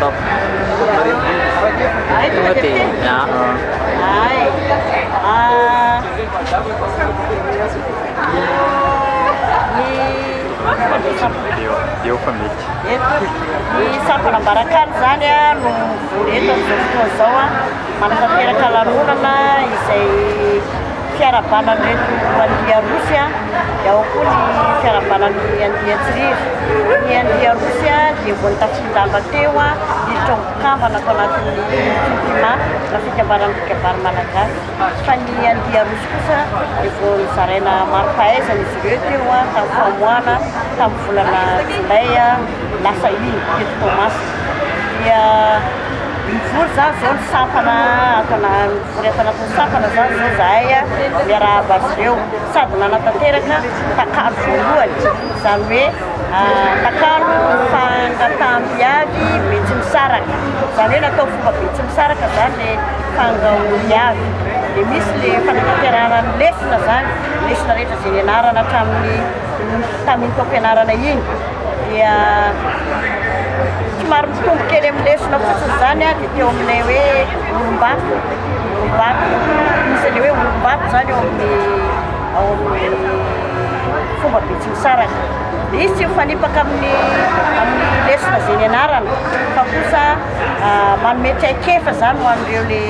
top. Tunggu ti. Ya. Ay. Io famiglia. Ny sampanambarakany zany a no vory eto amin'izao fotoana zao a manatanteraka lanonana izay fiarabanany reto andia Rosy a dia ao koa ny fiarabanany andia Tsiriry. Ny andia Rosy a dia vao nitafindamba teo a hiditra ambokambana atao anatin'ny fitima na fikambanany fikambary malagasy. Fa ny andia Rosy kosa dia vao nizaraina mari-pahaizana izy ireo teo a tamin'ny famoahana tamin'ny volana Jolay a lasa iny teto Tomasy. Dia mivory zany zao ny sampana ataona mivory atao anatin'ny sampana zany zao zahay a miarahaba azy ireo sady nanatanteraka takalo voalohany zany hoe takalo fangataham-biavy betsy misaraka zany hoe natao fomba betsy misaraka zany le fangaho-biavy. Dia misy le fanatanterahana ny lesona zany lesona rehetra zay nianarana tamin'ny taom-pianarana iny dia somary mitombo kely amin'ny lesona fotsiny zany a dia teo aminay hoe olom-bato misy le hoe olom-bato zany ao amin'ny fomba betsy misaraka. Dia izy tsy mifanipaka amin'ny lesona zay nianarana fa kosa manome traikefa zany ho an'ireo le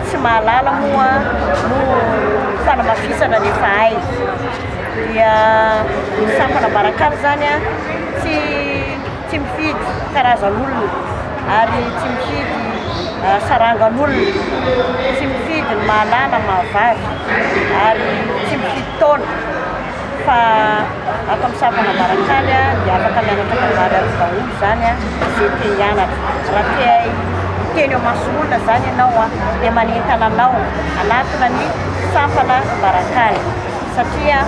tsy mahalala moa no fanamafisana rehefa hay. Dia ny sampanambarakary zany a tsy mifidy karazan'olona ary tsy mifidy sarangan'olona, tsy mifidy ny mahalala mahavavy ary tsy mifidy taona fa ato amin'ny sampanambarakany a dia afaka mianatra kabary azy daholo zany a zay te hianatra. Raha te hiteny eo mason'olona zany ianao a dia manentana anao anatina ny sampanambarakany satria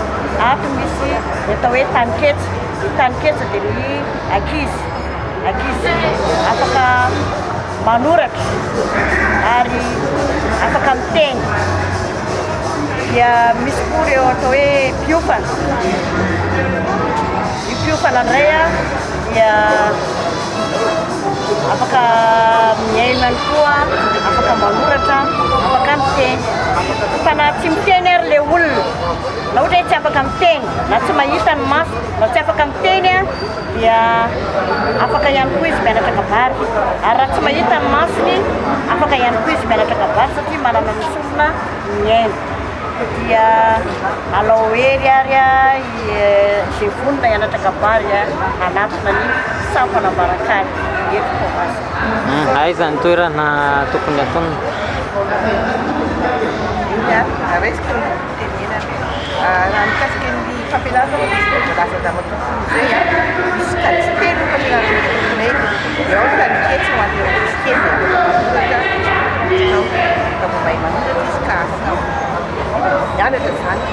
ato misy ny atao hoe taniketsa. Ny taniketsa dia ny ankizy afaka manoratra ary afaka miteny. Dia misy koa ireo atao hoe mpiofana. Io mpiofana indray a dia afaka miaina koa, afaka manoratra, afaka miteny. Fa na tsy miteny ary le olona na ohatra hoe tsy afaka miteny na tsy mahita ny maso na tsy afaka miteny a dia afaka ihany koa izy mianatra kabary. Ary raha tsy mahita ny masony afaka ihany koa izy mianatra kabary satria manana ny sofina miaina. Dia alao hery ary a izay vonona hianatra kabary a anatina ny sampanambarakany eto Tomasy. Aiza ny toerana tokony ataony? Resaka ny tenenana raha mikasika ny fampianarana lasa zava-tofony zay a misy kalisy telo fampianarana tokonay dia ao taniketsy ho an'ireo ankizy kely mahay manoratra izy ka afaka mianatra zany.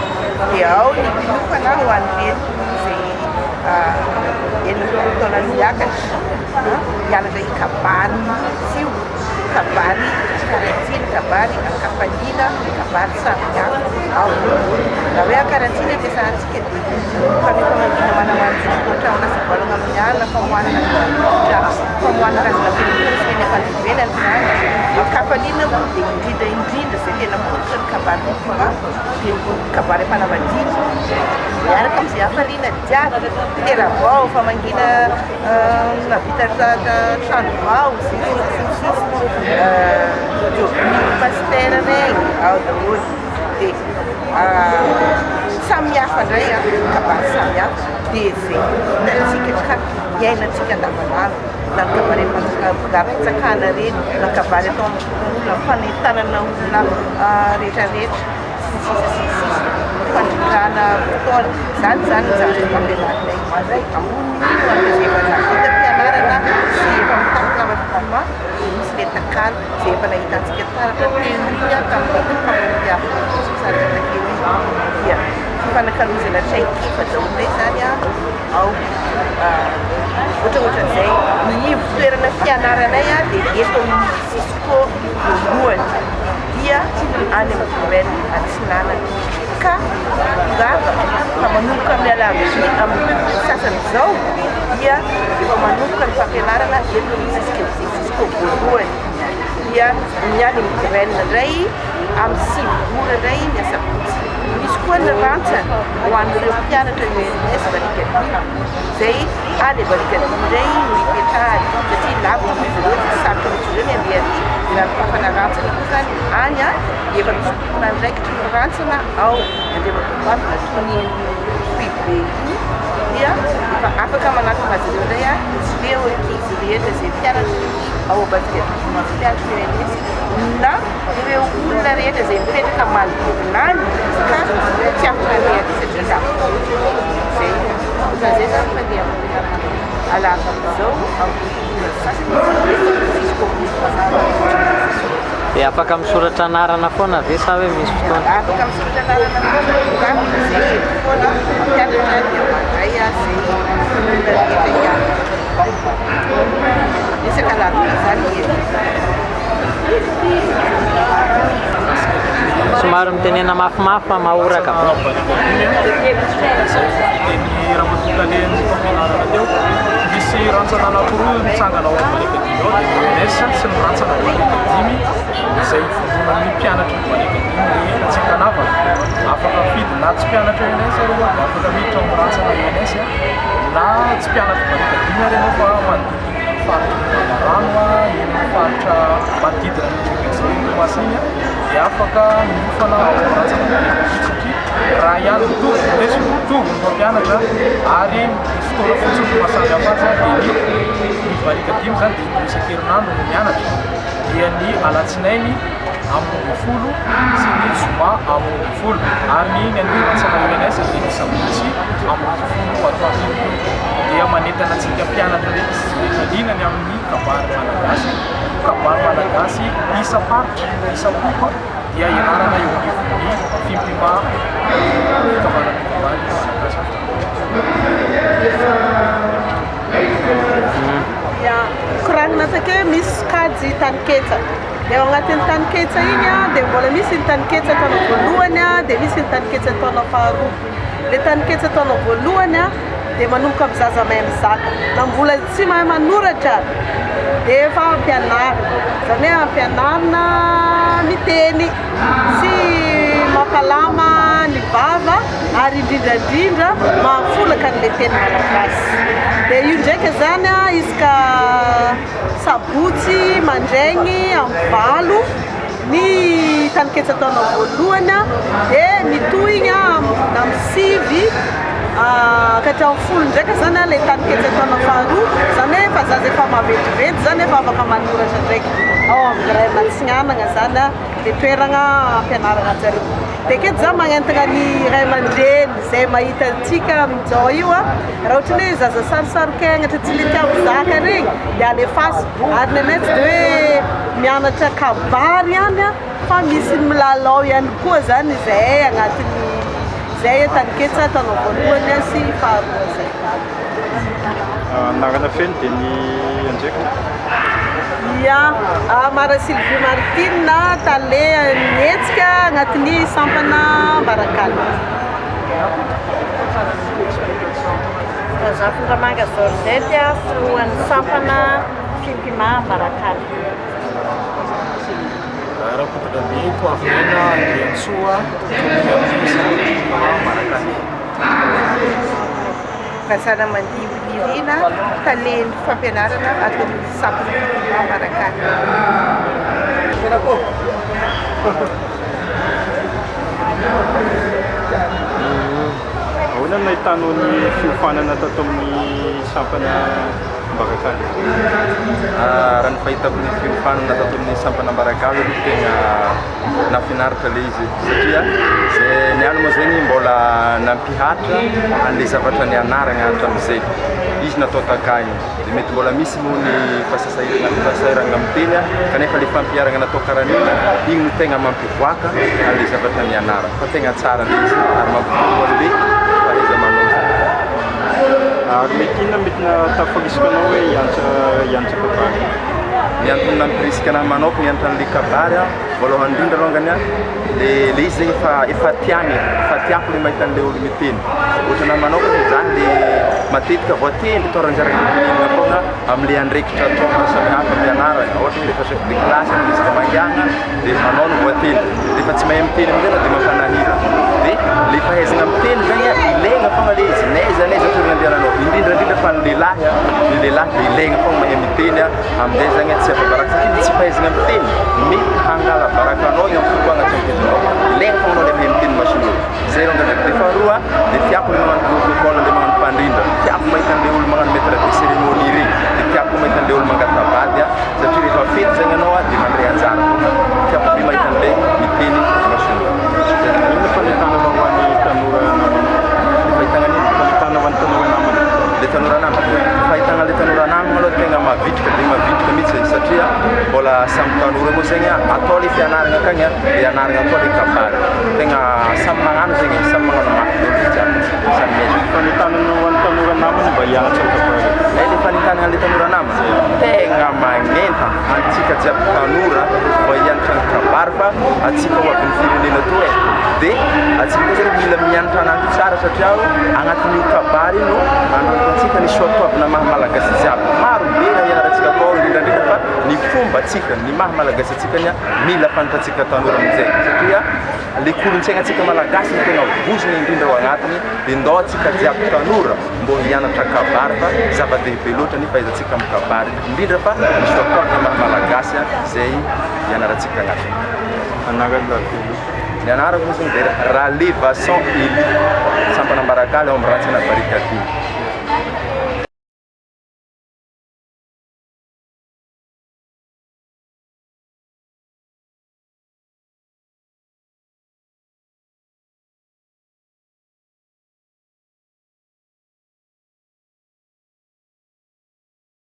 Dia ao ny mpiofana ho an'ireny zay enina taona miakatra mianatra kabary sio kabary karantsiny kabary akafaliana kabary samihafa ao. Raha hoe akarantsiny ampiasantsika dia famifamangina manamantsika ohatrana sabolana amin'ny alina famohanana karazana pelokely sy eny ampandivenana zany. Akafaliana dia indrindra zay tena fototra ny kabary fomba dia kabary ampanavadiana miaraka amin'izay hafaliana jiaby tera vao famangina navita trano vao pasitera regny ao daholo. Dia samihafa indray a kabary samihafa dia zay hitantsika ka hiainantsika andavanandro na ny kabary am-pitsakana reny na kabary atao olona fanentanana olona rehetrarehetra sisisisisisy fandrindrana fotoana zany zavatra fampianarinay ambony zay efa navita fianarana sy efa mitakina mafitima misy le takalo zay efa nahitantsika taratra teo iny a tamin'ny fampiafa saratra kely dia fifanakalozana traikefa daholonay zany a ao ohatraohatran'izay ny toerana fianaranay a dia eto amin'ny sisiko voalohany dia any amin'ny Antsinanana ka ngava fa manomboka amin'ny alarobia amin'ny sasany zao dia efa manomboka ny fampianarana eto jusqu'au voalohany dia miany migraine indray amin'ny 5 ora indray ny asabotsy misy koa ny rantsana ho an'ireo mpianatra UNS barikadimy zay any barikadimy indray no ipetrahany satria lavitra izy ireo dia sarotra misy ireo ny andeha ary dia fafana rantsana koa zany any efa misy tompona andraikitra ny rantsana ao andeha matoavina tony fibe dia efa afaka manatona azy ireo indray izy veo ankizy rehetra zay mpianatra ao barikadimy mpianatra UNS na ireo olona rehetra zay mipetraka manodidinany ka tsy afaka andeha aty satria lavitra zay zay zany fandeha fampianarana alavak'izao amin'ny dia afaka misoratra anarana foana ve sa hoe misy fotoana? Afaka misoratra anarana foana zay foana mampianatra dia mandray zay olona rehetra ihany isaka lavitra zany Somary mitenena mafimafy fa mahoraka fa Ramatokaleny fampianarana teo misy rantsana anankiroa mitsangana ao amin'ny barikadimy ao dia UNS sy ny rantsana barikadimy izay vondronan'ny mpianatra ny barikadimy rehetra tsy ankanavana afaka fidy na tsy mpianatra UNS areo dia afaka miditra amin'ny rantsana UNS na tsy mpianatra barikadimy areo fa manodidina faritra Rano ny faritra manodidina ny université Masina dia afaka miofana ao amin'ny rantsana barikadimy satria raha ihany mitovy ndesy mitovy ny fampianatra ary misy fotoana fotsiny no mahasambihafa azy dia ny barikadimy zany dia isan-kerinandro no mianatra dia ny alatsinainy amin'ny 10 sy ny zoma amin'ny 10 ary ny andeha-rantsana UNS dia ny sabotsy amin'ny 10 atoandro dia manentana antsika mpianatra rehetra sy rehetralinany amin'ny kabary malagasy isa-paritra isa-popa dia ianarana eo anivon'ny fimpima fikavarana kabary malagasy. Koragnina takeo misy kajy taniketsa dia ao agnatin'ny taniketsa igny dia mbola misy ny taniketsa taona voalohany dia misy ny taniketsa taona faharoa. Le taniketsa taona voalohany dia manomboka amin'ny zaza mahay mizaka na mbola tsy mahay manoratra dia efa ampianarina zany hoe ampianarina miteny sy mampalama ny vava ary indrindrandrindra mahafolaka n'le teny malagasy. Dia io ndraika zany isaka sabotsy mandraigny amin'ny valo ny taniketsa taona voalohany dia mitohigny amin'ny 5 ka hatramin'ny 10 ndraika zany le taniketsa taona faharoa zany hoe fa zaza efa maventiventy zany efa afaka manoratra ndraiky ao amin'ny Ray Mantsignanana zany le toerana ampianarana zareo. Dia aketo zany magnentana ny ray aman-dreny zay mahita antsika amin'izao io raha ohatra hoe zaza sarosarokainatra tsy le tia mizaka regny dia alefasy ary nenay tsy dia hoe mianatra kabary ihany fa misy milalao ihany koa zany izay agnatin'ny zay taniketsa taona voalohany sy faharoa zay. Anarana feno dia ny anjeka? Ia, Mara Sylvie Martine tale nietsika agnatin'ny sampana Barakala. Zafindramanga Georgette filohan'ny sampana Fimpima Barakala. Raha-potradramiko avinena Andriantsoa Barakala. Kasana Mandivy-Irina taleny fampianarana ato amin'ny sampana Fimpima Barakala. Ahoana no nahitanao ny fiofanana tato amin'ny sampana Barakala? Raha ny fahitako ny fiofanana tato amin'ny sampana Barakala aloha tegna nafinaritra le izy satria zay niany moa zegny mbola nampihatra an'le zavatra nianarana hatramin'izay izy natao takagny dia mety mbola misy moa ny fahasairana amin'ny teny kanefa le fampiarana natao karan'igny igny no tegna mampivoaka an'le zavatra nianarana fa tegna tsara le izy ary mampitohy an'le fahaiza-manao. Ary mety inona mety tafarisika anao hoe hianatra kabary? Ny antony nampirisika anahy manokana hianatra an'le kabary voalohany indrindra alongany le izy zegny efa tiako le mahita an'le olo miteny ohatrana manokana zany le matetika voatendry toranjara fitilinana foana am'le andraikitra atao maro samihafa ampianarana ohatra hoe rehefa chef de classe misy mangiana de manao no voatendry rehefa tsy mahay miteny amizay de mampanahira de le fahaizana miteny zany ilaigna fogna le izy naiza toerana andehananao indrindrandrindra fa ny lehilahy de ilaigna fogna mahay miteny amizay zany tsy afabaraka satria tsy fahaizana miteny mety hangala barakanao io amin'ny fotoagna tsy ampizinao ilaigna fogna anao le mahay miteny machine zay longany de faharoa de tiako le magnano protocole le magnano mpandrindra tiako mahita an'le olo magnano maître de cérémonie regny de tiako mahita an'le olo mangatabady satria rehefa fety zagny anao de mandray anjara tiako be mahita an'le miteny machine Ino fahitana ho an'ny tanora namana? fahitana nini Fahitana ho an'ny tanora namana? le tanora namana fahitana le tanora namana aloha tegna mavitrika mihitsy satria mbola samy tanora moa zegny atao le fianaragna akagny le anaragna atao le kabary tegna samy magnano zegny samy magnano mafy le olo jiaby samy miezaka Fahitana ho an'ny tanora namana mba hianatra amin'ny kabary? le fanitana le tanora namana tegna magnenta antsika jiaby tanora mba hianatra ny kabary fa atsika ho avy ny firenena to de atsika koa zegny mila mianatra ananjy tsara satria agnatin'io kabary ino anantantsika ny soatoavina maha malagasy jiaby maro be na ianarantsika atao indrindrandrindra fa ny fomba atsika ny maha malagasy atsika nya mila fantatsika tanora amizay satria le kolontsaigna atsika malagasy ny tegna vozona indrindra ao agnatiny de ndao atsika jiaby tanora mbô hianatra kabary fa zava-dehibe loatra ny fahaizantsika amin'ny kabary indrindra fa ny soatoavina maha malagasy zay ianarantsika agnatiny Anarany lavelo? ny anarako moa zegny de Ralevason Élie Sampanambarakala ao amin'ny rantsana barikadiny